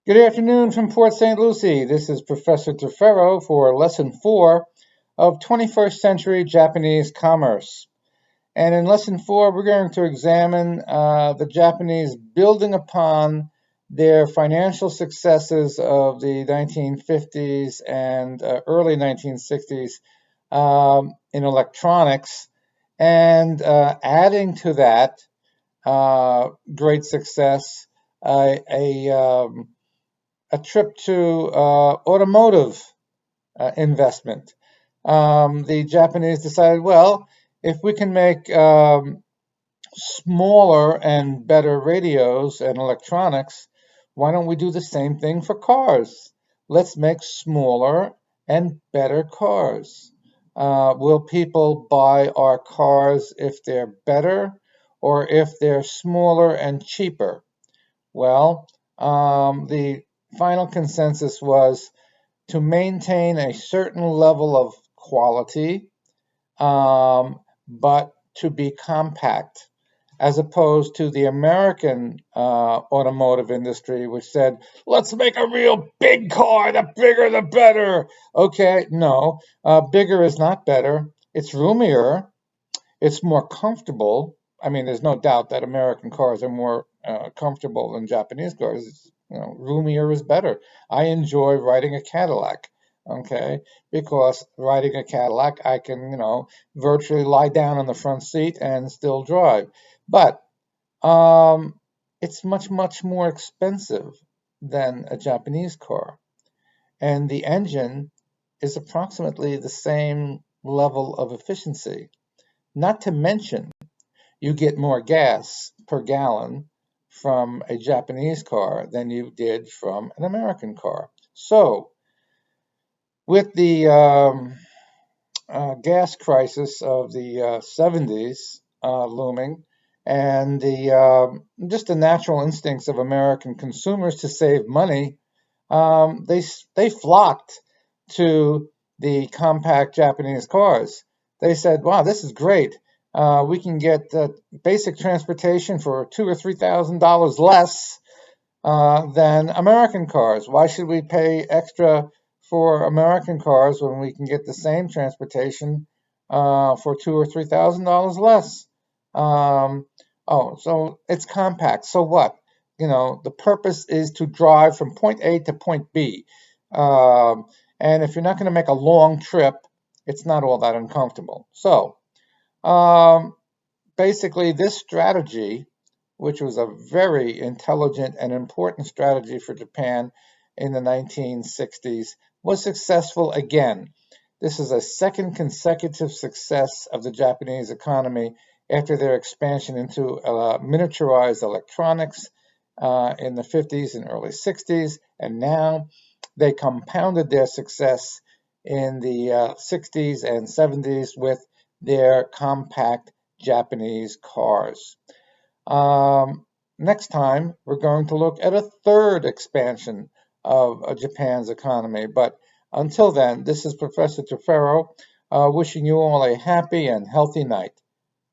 Good afternoon from Port St. Lucie. This is Professor Tefero for Lesson 4 of 21st Century Japanese Commerce. And in Lesson 4, we're going to examine the Japanese building upon their financial successes of the 1950s and early 1960s in electronics, and adding to that great success a trip to automotive investment. The Japanese decided, well, if we can make smaller and better radios and electronics, why don't we do the same thing for cars? Let's make smaller and better cars. Will people buy our cars if they're better or if they're smaller and cheaper? Well, the final consensus was to maintain a certain level of quality, but to be compact, as opposed to the American automotive industry, which said, let's make a real big car, the bigger the better. Okay, no, bigger is not better. It's roomier, it's more comfortable. I mean, there's no doubt that American cars are more comfortable than Japanese cars. It's, roomier is better. I enjoy riding a Cadillac, okay, because riding a Cadillac, I can, virtually lie down on the front seat and still drive. But it's much, much more expensive than a Japanese car. And the engine is approximately the same level of efficiency. Not to mention, you get more gas per gallon from a Japanese car than you did from an American car. So, with the gas crisis of the 70s looming, and just the natural instincts of American consumers to save money, they flocked to the compact Japanese cars. They said, "Wow, this is great. We can get basic transportation for $2,000 or $3,000 less than American cars. Why should we pay extra for American cars when we can get the same transportation for $2,000 or $3,000 less?" So it's compact. So what? The purpose is to drive from point A to point B. And if you're not going to make a long trip, it's not all that uncomfortable. So basically, this strategy, which was a very intelligent and important strategy for Japan in the 1960s, was successful again. This is a second consecutive success of the Japanese economy after their expansion into miniaturized electronics in the 50s and early 60s, and now they compounded their success in the 60s and 70s with their compact Japanese cars. Next time, we're going to look at a third expansion of Japan's economy. But until then, this is Professor Tefero wishing you all a happy and healthy night.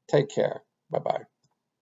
Take care. Bye-bye.